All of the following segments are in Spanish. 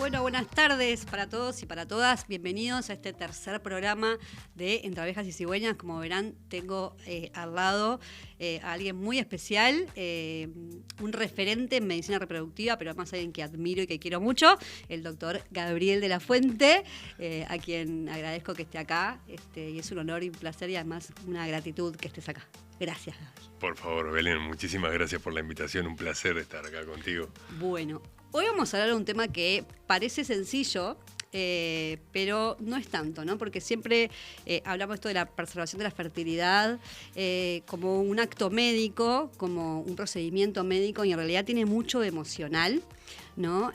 Bueno, buenas tardes para todos y para todas. Bienvenidos a este tercer programa de Entre Abejas y Cigüeñas. Como verán, tengo al lado a alguien muy especial, un referente en medicina reproductiva, pero además alguien que admiro y que quiero mucho, el doctor Gabriel de la Fuente, a quien agradezco que esté acá. Y es un honor y un placer y además una gratitud que estés acá. Gracias, Gabriel. Por favor, Belén, muchísimas gracias por la invitación. Un placer estar acá contigo. Bueno, hoy vamos a hablar de un tema que parece sencillo, pero no es tanto, ¿no? Porque siempre hablamos esto de la preservación de la fertilidad como un acto médico, como un procedimiento médico, y en realidad tiene mucho de emocional, ¿no?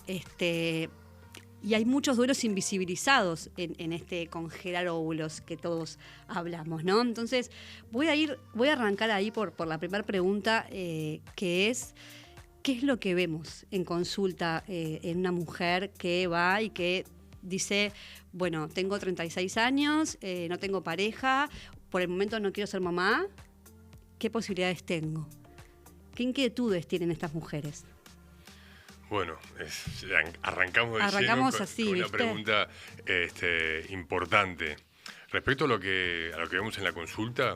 Y hay muchos duelos invisibilizados en este congelar óvulos que todos hablamos, ¿no? Entonces, voy a arrancar ahí por la primera pregunta, que es: ¿qué es lo que vemos en consulta en una mujer que va y que dice, bueno, tengo 36 años, no tengo pareja, por el momento no quiero ser mamá? ¿Qué posibilidades tengo? ¿Qué inquietudes tienen estas mujeres? Bueno, arrancamos así, con una ¿viste? pregunta importante. Respecto a lo que vemos en la consulta,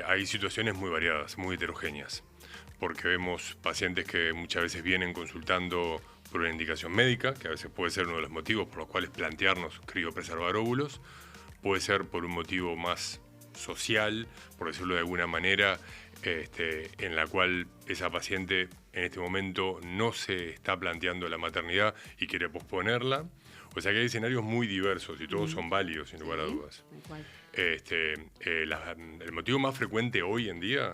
hay situaciones muy variadas, muy heterogéneas, porque vemos pacientes que muchas veces vienen consultando por una indicación médica, que a veces puede ser uno de los motivos por los cuales plantearnos criopreservar óvulos, puede ser por un motivo más social, por decirlo de alguna manera, en la cual esa paciente en este momento no se está planteando la maternidad y quiere posponerla. O sea que hay escenarios muy diversos y todos son válidos, sin lugar a dudas. El motivo más frecuente hoy en día,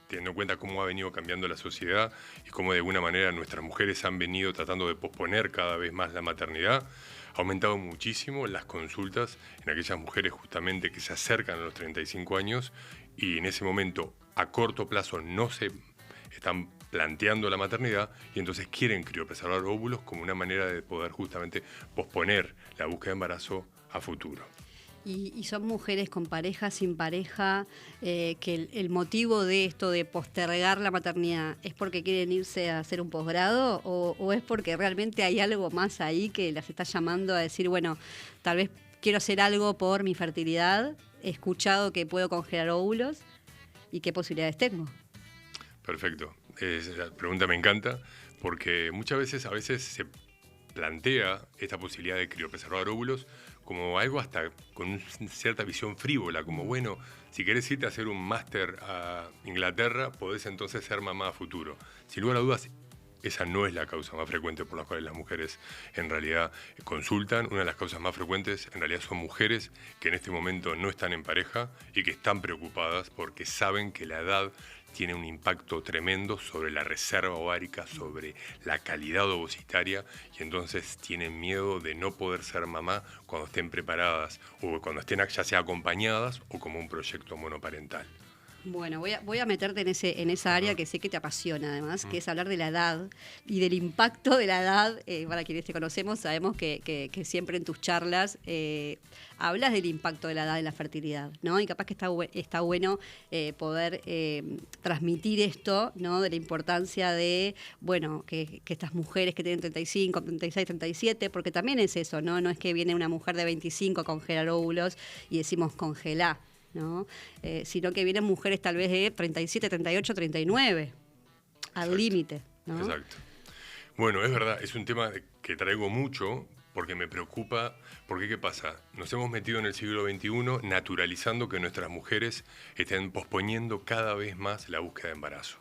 teniendo en cuenta cómo ha venido cambiando la sociedad y cómo de alguna manera nuestras mujeres han venido tratando de posponer cada vez más la maternidad, ha aumentado muchísimo las consultas en aquellas mujeres justamente que se acercan a los 35 años y en ese momento a corto plazo no se están planteando la maternidad y entonces quieren criopreservar óvulos como una manera de poder justamente posponer la búsqueda de embarazo a futuro. Y son mujeres con pareja, sin pareja, que el motivo de esto de postergar la maternidad es porque quieren irse a hacer un posgrado o es porque realmente hay algo más ahí que las está llamando a decir, bueno, tal vez quiero hacer algo por mi fertilidad, he escuchado que puedo congelar óvulos y qué posibilidades tengo. Perfecto. La pregunta me encanta porque muchas veces, a veces se plantea esta posibilidad de criopreservar óvulos como algo hasta con una cierta visión frívola, como bueno, si querés irte a hacer un máster a Inglaterra, podés entonces ser mamá a futuro. Sin lugar a dudas, esa no es la causa más frecuente por la cual las mujeres en realidad consultan. Una de las causas más frecuentes en realidad son mujeres que en este momento no están en pareja y que están preocupadas porque saben que la edad tiene un impacto tremendo sobre la reserva ovárica, sobre la calidad ovocitaria, y entonces tienen miedo de no poder ser mamá cuando estén preparadas o cuando estén ya sea acompañadas o como un proyecto monoparental. Bueno, voy a meterte en esa área que sé que te apasiona además, que es hablar de la edad y del impacto de la edad. Para quienes te conocemos, sabemos que siempre en tus charlas hablas del impacto de la edad en la fertilidad, ¿no? Y capaz que está bueno poder transmitir esto, ¿no? De la importancia de, bueno, que estas mujeres que tienen 35, 36, 37, porque también es eso, ¿no? No es que viene una mujer de 25 a congelar óvulos y decimos congelá, ¿no? Sino que vienen mujeres tal vez de 37, 38, 39, al límite, ¿no? Exacto. Bueno, es verdad, es un tema que traigo mucho porque me preocupa, porque ¿qué pasa? Nos hemos metido en el siglo XXI naturalizando que nuestras mujeres estén posponiendo cada vez más la búsqueda de embarazo.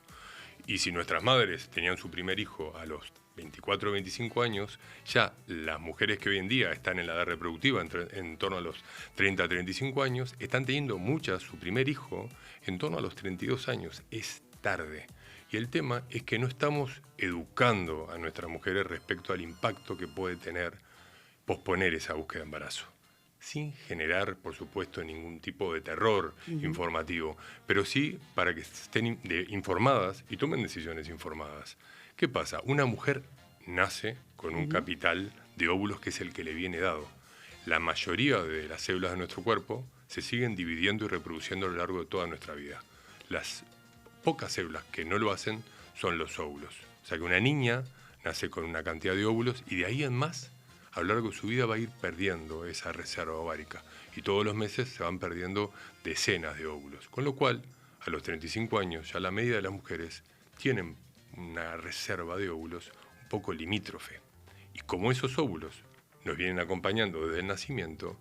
Y si nuestras madres tenían su primer hijo a los 24 o 25 años, ya las mujeres que hoy en día están en la edad reproductiva, en torno a los 30 a 35 años, están teniendo muchas su primer hijo en torno a los 32 años. Es tarde. Y el tema es que no estamos educando a nuestras mujeres respecto al impacto que puede tener posponer esa búsqueda de embarazo, sin generar, por supuesto, ningún tipo de terror informativo, pero sí para que estén informadas y tomen decisiones informadas. ¿Qué pasa? Una mujer nace con un capital de óvulos que es el que le viene dado. La mayoría de las células de nuestro cuerpo se siguen dividiendo y reproduciendo a lo largo de toda nuestra vida. Las pocas células que no lo hacen son los óvulos. O sea que una niña nace con una cantidad de óvulos y de ahí en más, a lo largo de su vida va a ir perdiendo esa reserva ovárica. Y todos los meses se van perdiendo decenas de óvulos. Con lo cual, a los 35 años, ya la media de las mujeres tienen una reserva de óvulos un poco limítrofe. Y como esos óvulos nos vienen acompañando desde el nacimiento,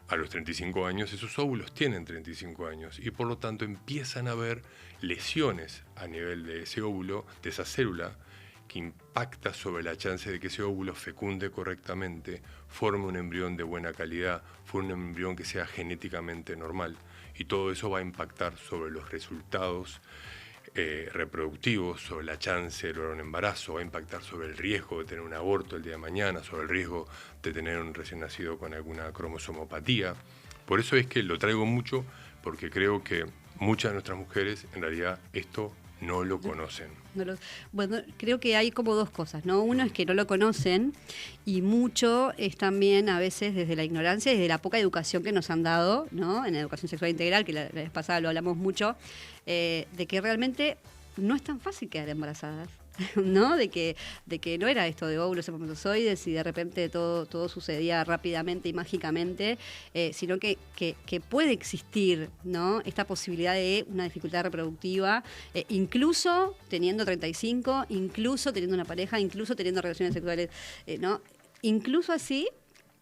a los 35 años esos óvulos tienen 35 años y por lo tanto empiezan a haber lesiones a nivel de ese óvulo, de esa célula, que impacta sobre la chance de que ese óvulo fecunde correctamente, forme un embrión de buena calidad, forme un embrión que sea genéticamente normal. Y todo eso va a impactar sobre los resultados reproductivos, sobre la chance de lograr un embarazo, va a impactar sobre el riesgo de tener un aborto el día de mañana, sobre el riesgo de tener un recién nacido con alguna cromosomopatía. Por eso es que lo traigo mucho, porque creo que muchas de nuestras mujeres en realidad esto no lo conocen. Bueno, creo que hay como dos cosas, ¿no? Uno es que no lo conocen y mucho es también a veces desde la ignorancia y desde la poca educación que nos han dado, ¿no? En la educación sexual integral, que la vez pasada lo hablamos mucho, de que realmente no es tan fácil quedar embarazadas, ¿no? De que no era esto de óvulos espermatozoides y de repente todo sucedía rápidamente y mágicamente, sino que puede existir, ¿no? Esta posibilidad de una dificultad reproductiva, incluso teniendo 35, incluso teniendo una pareja, incluso teniendo relaciones sexuales, ¿no? Incluso así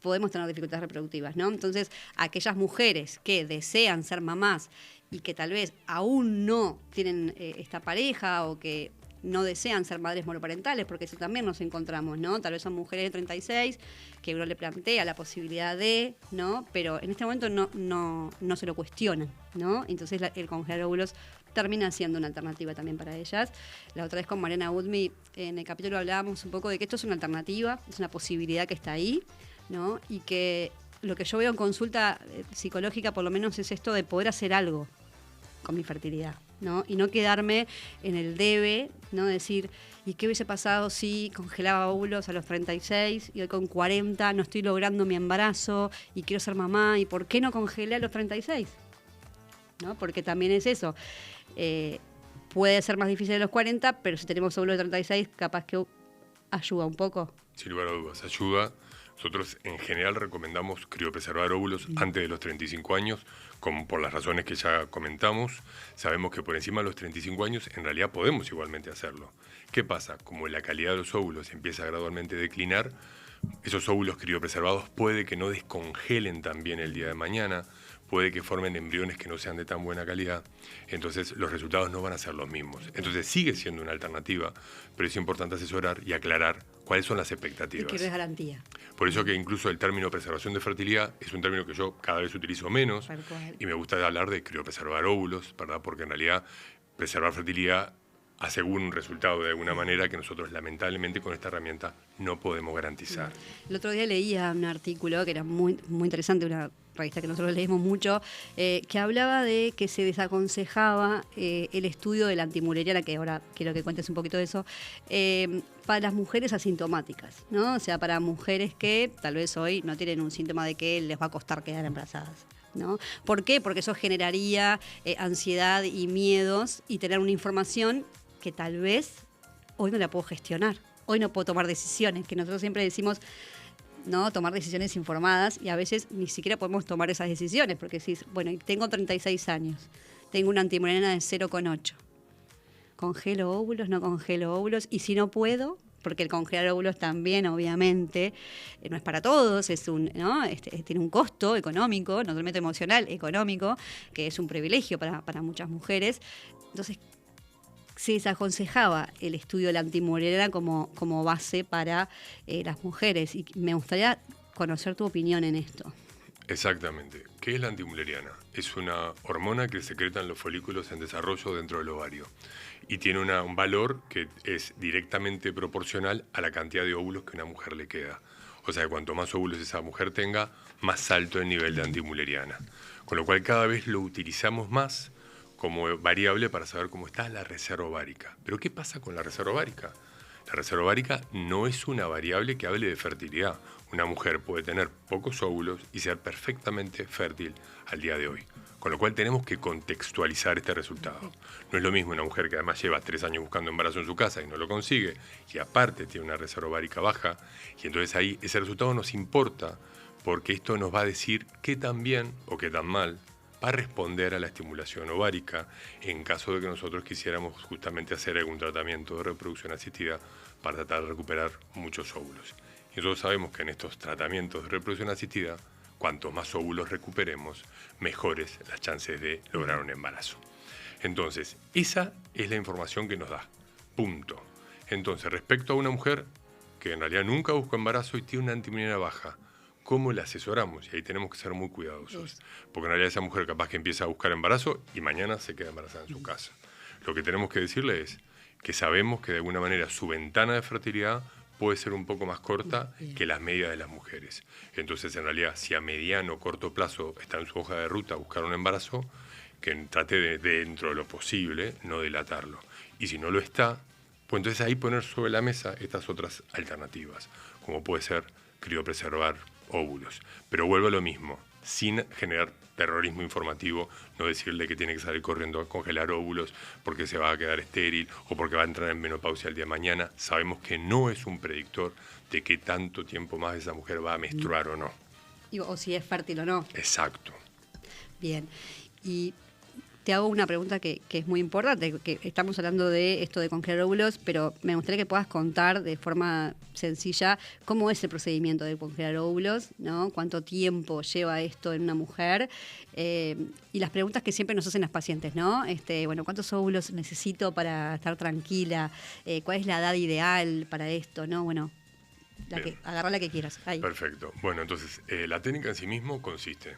podemos tener dificultades reproductivas, ¿no? Entonces, aquellas mujeres que desean ser mamás y que tal vez aún no tienen esta pareja o que no desean ser madres monoparentales, porque eso también nos encontramos, ¿no? Tal vez son mujeres de 36 que uno le plantea la posibilidad de, ¿no? Pero en este momento no se lo cuestionan, ¿no? Entonces el congelar óvulos termina siendo una alternativa también para ellas. La otra vez con Mariana Udmi, en el capítulo hablábamos un poco de que esto es una alternativa, es una posibilidad que está ahí, ¿no? Y que lo que yo veo en consulta psicológica por lo menos es esto de poder hacer algo con mi fertilidad, ¿no? Y no quedarme en el debe, ¿no? Decir, ¿y qué hubiese pasado si congelaba óvulos a los 36 y hoy con 40 no estoy logrando mi embarazo y quiero ser mamá? ¿Y por qué no congelé a los 36? ¿No? Porque también es eso. Puede ser más difícil a los 40, pero si tenemos óvulos de 36, capaz que ayuda un poco. Sin lugar a dudas, ayuda. Nosotros en general recomendamos criopreservar óvulos antes de los 35 años, como por las razones que ya comentamos. Sabemos que por encima de los 35 años en realidad podemos igualmente hacerlo. ¿Qué pasa? Como la calidad de los óvulos empieza gradualmente a declinar, esos óvulos criopreservados puede que no descongelen también el día de mañana, puede que formen embriones que no sean de tan buena calidad, entonces los resultados no van a ser los mismos. Entonces sigue siendo una alternativa, pero es importante asesorar y aclarar cuáles son las expectativas. Y que no es garantía. Por eso que incluso el término preservación de fertilidad es un término que yo cada vez utilizo menos y me gusta hablar de criopreservar óvulos, ¿verdad? Porque en realidad preservar fertilidad asegura un resultado de alguna manera que nosotros lamentablemente con esta herramienta no podemos garantizar. El otro día leía un artículo que era muy, muy interesante, una revista que nosotros leímos mucho, que hablaba de que se desaconsejaba el estudio de la antimureriana, que ahora quiero que cuentes un poquito de eso, para las mujeres asintomáticas, ¿no? O sea, para mujeres que tal vez hoy no tienen un síntoma de que les va a costar quedar embarazadas, ¿no? ¿Por qué? Porque eso generaría ansiedad y miedos y tener una información que tal vez hoy no la puedo gestionar, hoy no puedo tomar decisiones, que nosotros siempre decimos, ¿no? Tomar decisiones informadas y a veces ni siquiera podemos tomar esas decisiones porque decís, bueno, tengo 36 años, tengo una antimureriana de 0,8. ¿Congelo óvulos? ¿No congelo óvulos? Y si no puedo, porque el congelar óvulos también, obviamente, no es para todos, es ¿no? Tiene un costo económico, no solamente emocional, económico, que es un privilegio para muchas mujeres. Entonces, se desaconsejaba el estudio de la antimureriana como base para las mujeres. Y me gustaría conocer tu opinión en esto. Exactamente. ¿Qué es la antimuleriana? Es una hormona que secretan los folículos en desarrollo dentro del ovario y tiene un valor que es directamente proporcional a la cantidad de óvulos que una mujer le queda. O sea, que cuanto más óvulos esa mujer tenga, más alto el nivel de antimuleriana. Con lo cual cada vez lo utilizamos más como variable para saber cómo está la reserva ovárica. ¿Pero qué pasa con la reserva ovárica? La reserva ovárica no es una variable que hable de fertilidad. Una mujer puede tener pocos óvulos y ser perfectamente fértil al día de hoy. Con lo cual tenemos que contextualizar este resultado. No es lo mismo una mujer que además lleva 3 años buscando embarazo en su casa y no lo consigue, y aparte tiene una reserva ovárica baja, y entonces ahí ese resultado nos importa, porque esto nos va a decir qué tan bien o qué tan mal va a responder a la estimulación ovárica en caso de que nosotros quisiéramos justamente hacer algún tratamiento de reproducción asistida para tratar de recuperar muchos óvulos. Y nosotros sabemos que en estos tratamientos de reproducción asistida, cuantos más óvulos recuperemos, mejores las chances de lograr un embarazo. Entonces, esa es la información que nos da. Punto. Entonces, respecto a una mujer que en realidad nunca buscó embarazo y tiene una antimonina baja, ¿cómo la asesoramos? Y ahí tenemos que ser muy cuidadosos. Porque en realidad esa mujer capaz que empieza a buscar embarazo y mañana se queda embarazada en su casa. Lo que tenemos que decirle es que sabemos que de alguna manera su ventana de fertilidad puede ser un poco más corta que las medias de las mujeres. Entonces, en realidad, si a mediano o corto plazo está en su hoja de ruta buscar un embarazo, que trate de dentro de lo posible no dilatarlo. Y si no lo está, pues entonces ahí poner sobre la mesa estas otras alternativas, como puede ser criopreservar óvulos. Pero vuelvo a lo mismo, sin generar terrorismo informativo, no decirle que tiene que salir corriendo a congelar óvulos porque se va a quedar estéril o porque va a entrar en menopausia el día de mañana. Sabemos que no es un predictor de qué tanto tiempo más esa mujer va a menstruar o no. O si es fértil o no. Exacto. Bien. Y te hago una pregunta que es muy importante, que estamos hablando de esto de congelar óvulos, pero me gustaría que puedas contar de forma sencilla cómo es el procedimiento de congelar óvulos, ¿no? Cuánto tiempo lleva esto en una mujer, y las preguntas que siempre nos hacen las pacientes, ¿no? Bueno, ¿cuántos óvulos necesito para estar tranquila? ¿Cuál es la edad ideal para esto? ¿No? Bueno, agarra la que quieras. Ahí. Perfecto. Bueno, entonces, la técnica en sí mismo consiste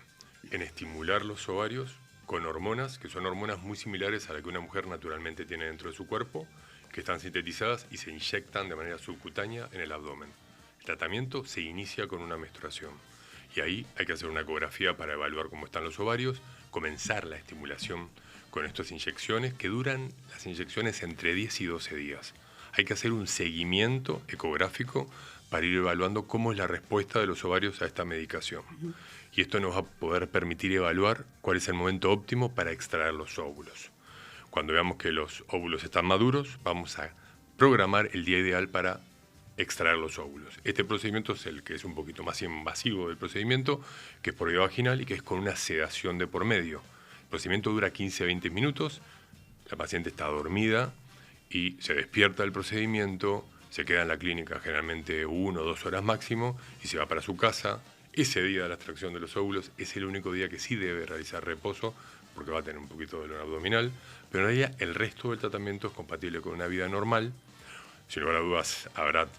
en estimular los ovarios con hormonas, que son hormonas muy similares a las que una mujer naturalmente tiene dentro de su cuerpo, que están sintetizadas y se inyectan de manera subcutánea en el abdomen. El tratamiento se inicia con una menstruación y ahí hay que hacer una ecografía para evaluar cómo están los ovarios, comenzar la estimulación con estas inyecciones que duran las inyecciones entre 10 y 12 días. Hay que hacer un seguimiento ecográfico para ir evaluando cómo es la respuesta de los ovarios a esta medicación. Y esto nos va a poder permitir evaluar cuál es el momento óptimo para extraer los óvulos. Cuando veamos que los óvulos están maduros, vamos a programar el día ideal para extraer los óvulos. Este procedimiento es el que es un poquito más invasivo del procedimiento, que es por vía vaginal y que es con una sedación de por medio. El procedimiento dura 15 a 20 minutos, la paciente está dormida y se despierta del procedimiento, se queda en la clínica generalmente 1 o 2 horas máximo y se va para su casa. Ese día de la extracción de los óvulos es el único día que sí debe realizar reposo, porque va a tener un poquito de dolor abdominal, pero en realidad el resto del tratamiento es compatible con una vida normal. Sin lugar a dudas, habrá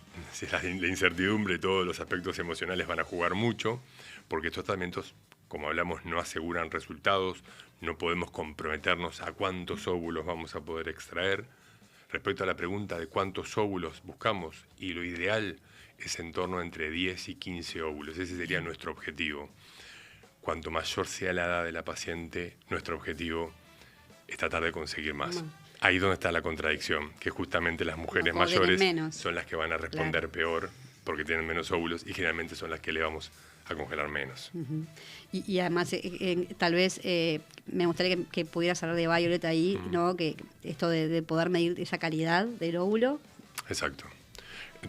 la incertidumbre y todos los aspectos emocionales van a jugar mucho, porque estos tratamientos, como hablamos, no aseguran resultados, no podemos comprometernos a cuántos óvulos vamos a poder extraer. Respecto a la pregunta de cuántos óvulos buscamos, y lo ideal es en torno a entre 10 y 15 óvulos. Ese sería nuestro objetivo. Cuanto mayor sea la edad de la paciente, nuestro objetivo es tratar de conseguir más. Ahí donde está la contradicción, que justamente las mujeres mayores son las que van a responder peor porque tienen menos óvulos y generalmente son las que le vamos a congelar menos. Y además, tal vez me gustaría que pudieras hablar de Violet ahí, ¿no? Que esto de poder medir esa calidad del óvulo. Exacto.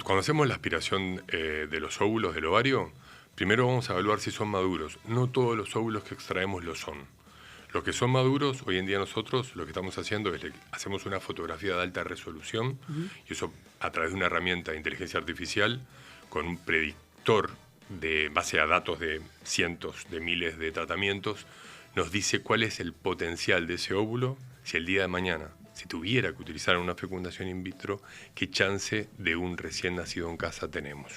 Cuando hacemos la aspiración de los óvulos del ovario, primero vamos a evaluar si son maduros. No todos los óvulos que extraemos lo son. Los que son maduros, hoy en día nosotros lo que estamos haciendo es que hacemos una fotografía de alta resolución y eso a través de una herramienta de inteligencia artificial con un predictor de base a datos de cientos de miles de tratamientos, nos dice cuál es el potencial de ese óvulo si el día de mañana, si tuviera que utilizar una fecundación in vitro, qué chance de un recién nacido en casa tenemos.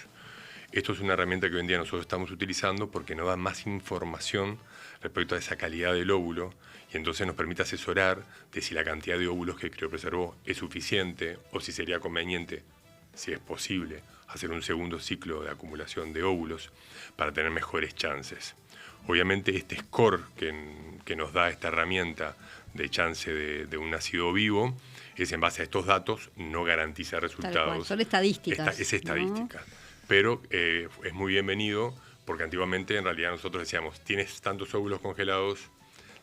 Esto es una herramienta que hoy en día nosotros estamos utilizando porque nos da más información respecto a esa calidad del óvulo y entonces nos permite asesorar de si la cantidad de óvulos que criopreservó es suficiente o si sería conveniente, si es posible, hacer un segundo ciclo de acumulación de óvulos para tener mejores chances. Obviamente este score que nos da esta herramienta de chance de un nacido vivo es en base a estos datos, no garantiza resultados. Son estadísticas. Es estadística. ¿No? Pero es muy bienvenido porque antiguamente en realidad nosotros decíamos, tienes tantos óvulos congelados,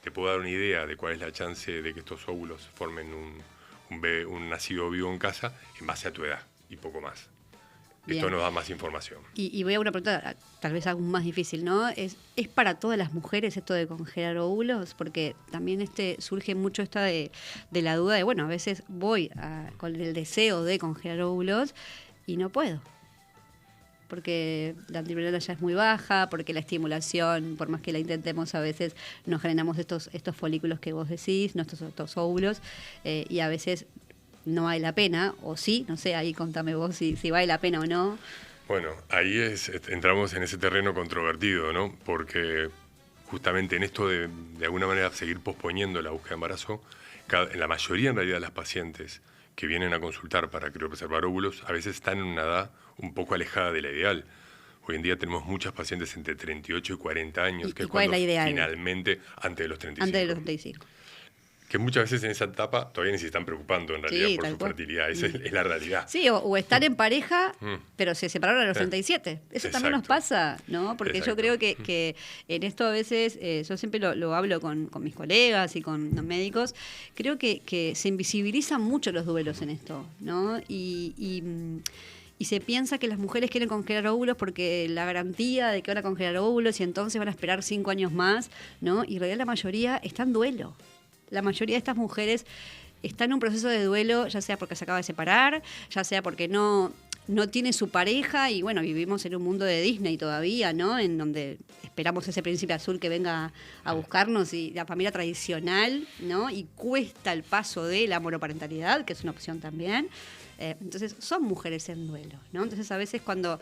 te puedo dar una idea de cuál es la chance de que estos óvulos formen un nacido vivo en casa en base a tu edad y poco más. Bien. Esto nos da más información. Y voy a una pregunta, tal vez aún más difícil, ¿no? ¿Es para todas las mujeres esto de congelar óvulos? Porque también surge mucho esta de la duda de, bueno, a veces voy con el deseo de congelar óvulos y no puedo. Porque la antiviral ya es muy baja, porque la estimulación, por más que la intentemos, a veces no generamos estos folículos que vos decís, no estos óvulos, y a veces no vale la pena, o sí, no sé, ahí contame vos si vale la pena o no. Bueno, ahí entramos en ese terreno controvertido, ¿no? Porque justamente en esto de alguna manera seguir posponiendo la búsqueda de embarazo, en la mayoría en realidad de las pacientes que vienen a consultar para criopreservar óvulos, a veces están en una edad un poco alejada de la ideal. Hoy en día tenemos muchas pacientes entre 38 y 40 años, que es cuál cuando es la ideal? Finalmente antes de los 35. Antes de los 35. Que muchas veces en esa etapa todavía ni se están preocupando en realidad por su fertilidad. Esa es la realidad. Sí, o están en pareja, pero se separaron a los 37. Eso también nos pasa, ¿no? Porque yo creo que en esto a veces, yo siempre lo hablo con mis colegas y con los médicos, creo que se invisibilizan mucho los duelos en esto, ¿no? Y se piensa que las mujeres quieren congelar óvulos porque la garantía de que van a congelar óvulos y entonces van a esperar 5 años más, ¿no? Y en realidad la mayoría está en duelo. La mayoría de estas mujeres están en un proceso de duelo, ya sea porque se acaba de separar, ya sea porque no tiene su pareja, y bueno, vivimos en un mundo de Disney todavía, ¿no? En donde esperamos ese príncipe azul que venga a buscarnos, y la familia tradicional, ¿no? Y cuesta el paso de la monoparentalidad, que es una opción también. Entonces, son mujeres en duelo, ¿no? Entonces, a veces cuando,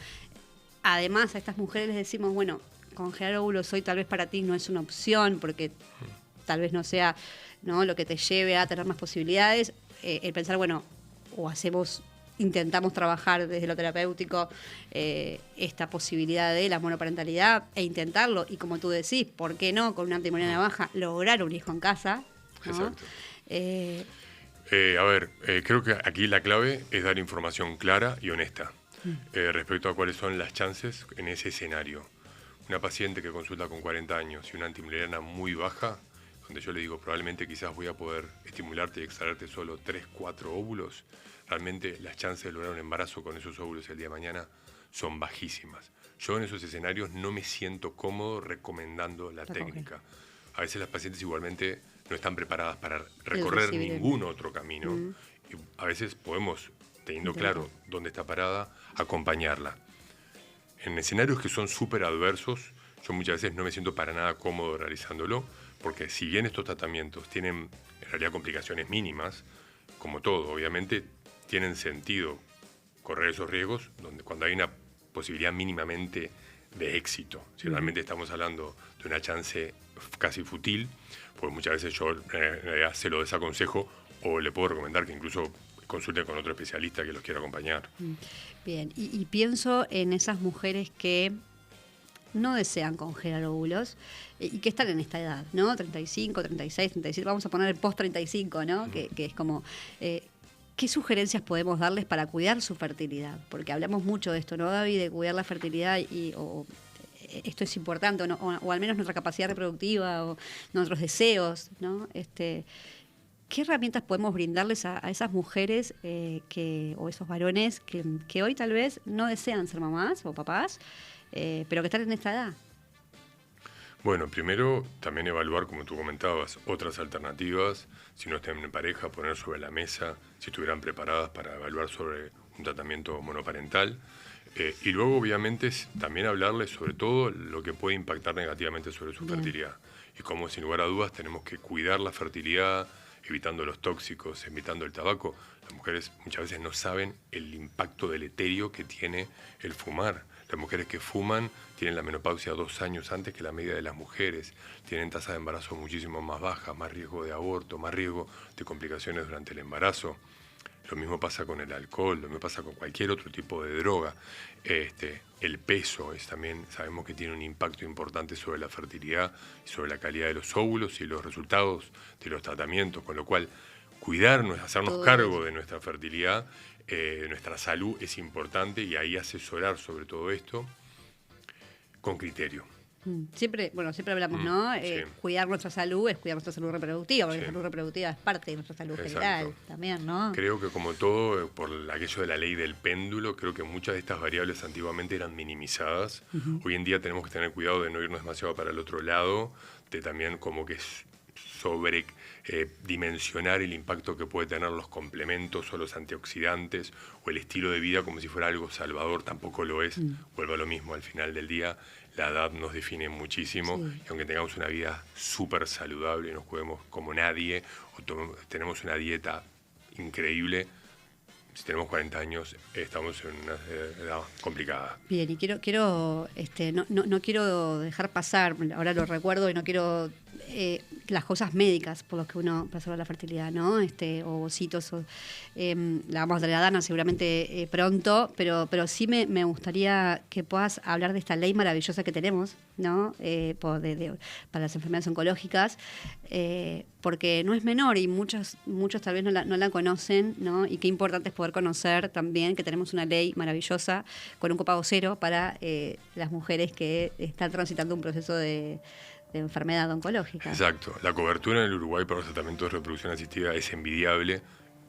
además, a estas mujeres les decimos, bueno, congelar óvulos hoy tal vez para ti no es una opción, porque tal vez no sea, ¿no?, lo que te lleve a tener más posibilidades, el pensar, bueno, o intentamos trabajar desde lo terapéutico esta posibilidad de la monoparentalidad e intentarlo, y como tú decís, ¿por qué no con una antimoniana baja lograr un hijo en casa, ¿no? Exacto. Creo que aquí la clave es dar información clara y honesta respecto a cuáles son las chances en ese escenario. Una paciente que consulta con 40 años y una antimoniana muy baja, donde yo le digo probablemente quizás voy a poder estimularte y extraerte solo 3, 4 óvulos, realmente las chances de lograr un embarazo con esos óvulos el día de mañana son bajísimas. Yo en esos escenarios no me siento cómodo recomendando la técnica. A veces las pacientes igualmente no están preparadas para recorrer ningún otro camino. Y a veces podemos, teniendo claro dónde está parada, acompañarla. En escenarios que son súper adversos, yo muchas veces no me siento para nada cómodo realizándolo, porque si bien estos tratamientos tienen en realidad complicaciones mínimas, como todo, obviamente tienen sentido correr esos riesgos cuando hay una posibilidad mínimamente de éxito. Si realmente estamos hablando de una chance casi fútil, pues muchas veces yo en realidad se lo desaconsejo, o le puedo recomendar que incluso consulten con otro especialista que los quiera acompañar. Bien, y pienso en esas mujeres que no desean congelar óvulos y que están en esta edad, ¿no? 35, 36, 37, vamos a poner el post 35, ¿no? Que es como, ¿qué sugerencias podemos darles para cuidar su fertilidad? Porque hablamos mucho de esto, ¿no, David? De cuidar la fertilidad esto es importante, o al menos nuestra capacidad reproductiva o nuestros deseos, ¿no? ¿Qué herramientas podemos brindarles a esas mujeres o esos varones que hoy tal vez no desean ser mamás o papás, pero que están en esta edad? Bueno, primero también evaluar, como tú comentabas, otras alternativas. Si no están en pareja, poner sobre la mesa si estuvieran preparadas para evaluar sobre un tratamiento monoparental. Y luego, obviamente, también hablarles sobre todo lo que puede impactar negativamente sobre su fertilidad. Y como, sin lugar a dudas, tenemos que cuidar la fertilidad, evitando los tóxicos, evitando el tabaco. Las mujeres muchas veces no saben el impacto deleterio que tiene el fumar. Las mujeres que fuman tienen la menopausia 2 años antes que la media de las mujeres, tienen tasas de embarazo muchísimo más bajas, más riesgo de aborto, más riesgo de complicaciones durante el embarazo. Lo mismo pasa con el alcohol, lo mismo pasa con cualquier otro tipo de droga. El peso también sabemos que tiene un impacto importante sobre la fertilidad y sobre la calidad de los óvulos y los resultados de los tratamientos, con lo cual cuidarnos, hacernos cargo de nuestra fertilidad, de nuestra salud es importante, y ahí asesorar sobre todo esto con criterio. Siempre hablamos, ¿no? Sí. Cuidar nuestra salud es cuidar nuestra salud reproductiva, porque Sí. la salud reproductiva es parte de nuestra salud Exacto. general también, ¿no? Creo que como todo, por aquello de la ley del péndulo, creo que muchas de estas variables antiguamente eran minimizadas. Hoy en día tenemos que tener cuidado de no irnos demasiado para el otro lado, de también como que sobre dimensionar el impacto que puede tener los complementos o los antioxidantes o el estilo de vida como si fuera algo salvador, tampoco lo es. Vuelvo a lo mismo, al final del día la edad nos define muchísimo, y aunque tengamos una vida súper saludable y nos cuidemos como nadie, o tenemos una dieta increíble, si tenemos 40 años estamos en una edad complicada. Bien, y no quiero dejar pasar, ahora lo recuerdo y no quiero las cosas médicas por las que uno preserva la fertilidad, ¿no? Ovocitos, la vamos a traer a Dana seguramente pronto, pero sí me gustaría que puedas hablar de esta ley maravillosa que tenemos, ¿no? Para las enfermedades oncológicas, porque no es menor y muchos tal vez no la conocen, ¿no? Y qué importante es poder conocer también que tenemos una ley maravillosa con un copago cero para las mujeres que están transitando un proceso de enfermedad oncológica. Exacto. La cobertura en el Uruguay para los tratamientos de reproducción asistida es envidiable,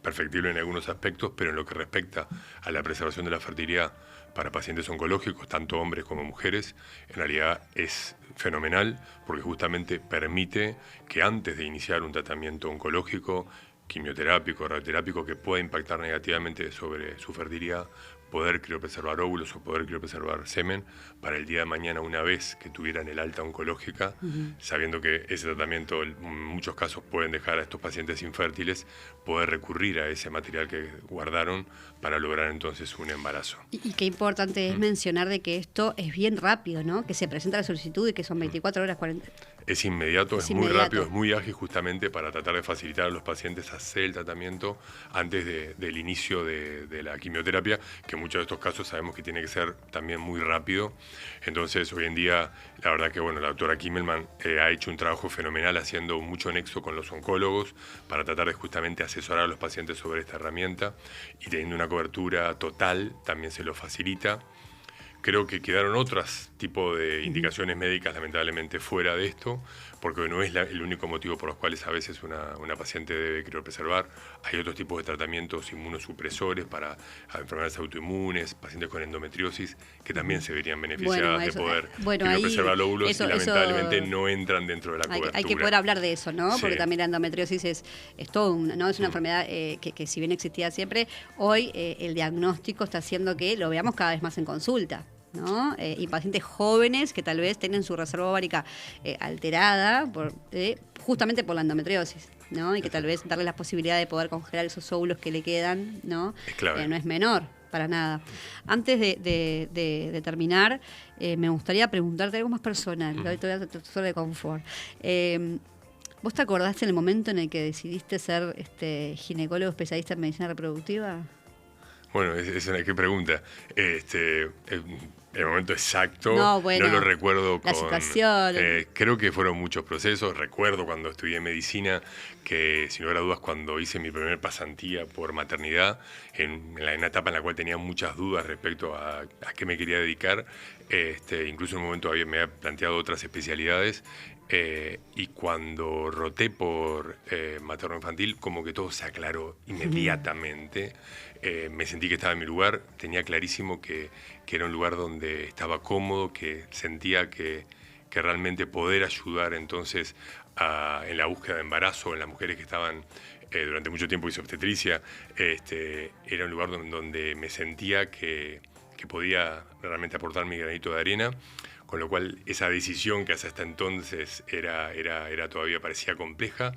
perfectible en algunos aspectos, pero en lo que respecta a la preservación de la fertilidad para pacientes oncológicos, tanto hombres como mujeres, en realidad es fenomenal porque justamente permite que antes de iniciar un tratamiento oncológico, quimioterápico, radioterápico, que pueda impactar negativamente sobre su fertilidad, poder criopreservar óvulos o poder criopreservar semen para el día de mañana, una vez que tuvieran el alta oncológica, sabiendo que ese tratamiento en muchos casos pueden dejar a estos pacientes infértiles, poder recurrir a ese material que guardaron para lograr entonces un embarazo. Y qué importante es mencionar de que esto es bien rápido, ¿no? Que se presenta la solicitud y que son 24 horas, 40... Es inmediato, es muy rápido, es muy ágil justamente para tratar de facilitar a los pacientes hacer el tratamiento antes del inicio de la quimioterapia, que en muchos de estos casos sabemos que tiene que ser también muy rápido. Entonces, hoy en día, la verdad que la doctora Kimmelman ha hecho un trabajo fenomenal haciendo mucho nexo con los oncólogos para tratar de justamente asesorar a los pacientes sobre esta herramienta, y teniendo una cobertura total también se lo facilita. Creo que quedaron otros tipos de indicaciones médicas lamentablemente fuera de esto, porque no es el único motivo por los cuales a veces una paciente debe criopreservar. Hay otros tipos de tratamientos inmunosupresores para enfermedades autoinmunes, pacientes con endometriosis, que también se verían beneficiadas de poder criopreservar óvulos y lamentablemente no entran dentro de la cobertura. Hay que poder hablar de eso, ¿no? Sí. Porque también la endometriosis es todo ¿no? Es una enfermedad que si bien existía siempre, hoy el diagnóstico está haciendo que lo veamos cada vez más en consulta, ¿no? Y pacientes jóvenes que tal vez tienen su reserva ovárica alterada justamente por la endometriosis, ¿no? Y que tal vez darle la posibilidad de poder congelar esos óvulos que le quedan, ¿no? Es clave. No es menor, para nada. Antes de terminar, me gustaría preguntarte algo más personal, te voy a dar tu zona de confort. ¿Vos te acordaste en el momento en el que decidiste ser ginecólogo especialista en medicina reproductiva? Bueno, es una qué pregunta. El momento exacto no lo recuerdo la situación. Creo que fueron muchos procesos. Recuerdo cuando estudié medicina que, sin lugar a dudas, cuando hice mi primer pasantía por maternidad, en una etapa en la cual tenía muchas dudas respecto a qué me quería dedicar, incluso en un momento me había planteado otras especialidades, y cuando roté por materno-infantil, como que todo se aclaró inmediatamente. Me sentí que estaba en mi lugar, tenía clarísimo que era un lugar donde estaba cómodo, que sentía que realmente poder ayudar entonces en la búsqueda de embarazo, en las mujeres que estaban, durante mucho tiempo hice obstetricia, era un lugar donde me sentía que podía realmente aportar mi granito de arena, con lo cual esa decisión que hasta entonces era todavía parecía compleja,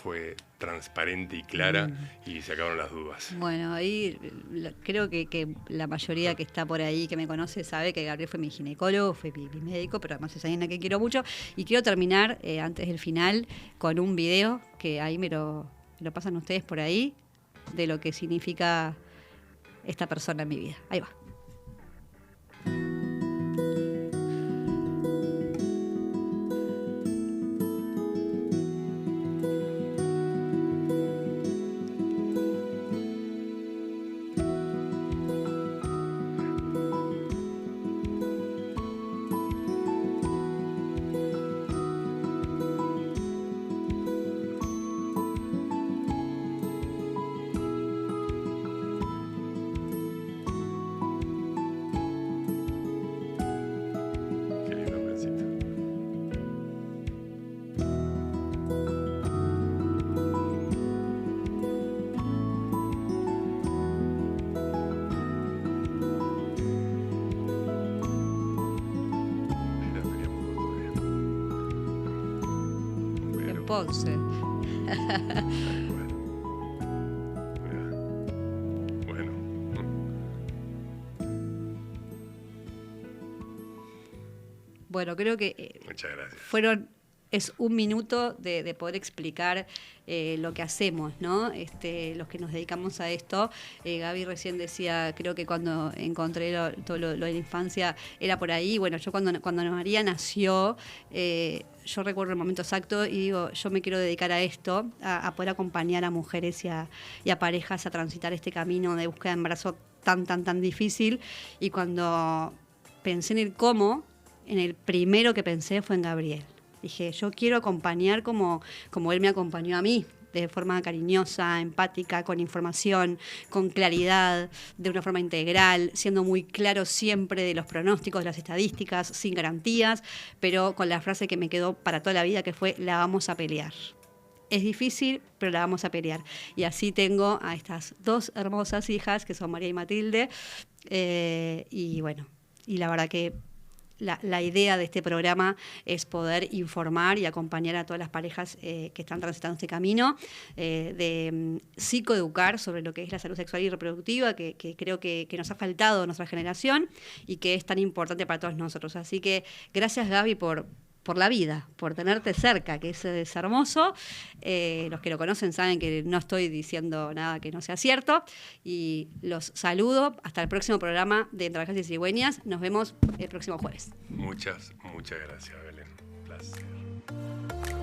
fue transparente y clara y se acabaron las dudas. Bueno, ahí creo que la mayoría que está por ahí, que me conoce, sabe que Gabriel fue mi ginecólogo, fue mi médico, pero además es alguien a quien quiero mucho. Y quiero terminar, antes del final, con un video que ahí me lo pasan ustedes por ahí, de lo que significa esta persona en mi vida. Ahí va. Ponce. Bueno. Bueno, creo que Muchas gracias. es un minuto de poder explicar lo que hacemos, ¿no? Los que nos dedicamos a esto. Gaby recién decía, creo que cuando encontré todo lo de la infancia era por ahí. Bueno, yo cuando María nació, yo recuerdo el momento exacto y digo, yo me quiero dedicar a esto, a poder acompañar a mujeres y a parejas a transitar este camino de búsqueda de embarazo tan difícil. Y cuando pensé en el cómo, en el primero que pensé fue en Gabriel. Dije, yo quiero acompañar como él me acompañó a mí, de forma cariñosa, empática, con información, con claridad, de una forma integral, siendo muy claro siempre de los pronósticos, de las estadísticas, sin garantías, pero con la frase que me quedó para toda la vida, que fue, la vamos a pelear. Es difícil, pero la vamos a pelear. Y así tengo a estas dos hermosas hijas, que son María y Matilde, y bueno, y la verdad que la idea de este programa es poder informar y acompañar a todas las parejas que están transitando este camino, de psicoeducar sobre lo que es la salud sexual y reproductiva, que creo que nos ha faltado a nuestra generación y que es tan importante para todos nosotros. Así que gracias, Gaby, por la vida, por tenerte cerca, que es hermoso. Los que lo conocen saben que no estoy diciendo nada que no sea cierto. Y los saludo. Hasta el próximo programa de Entre Abejas y Cigüeñas. Nos vemos el próximo jueves. Muchas gracias, Belén. Placer.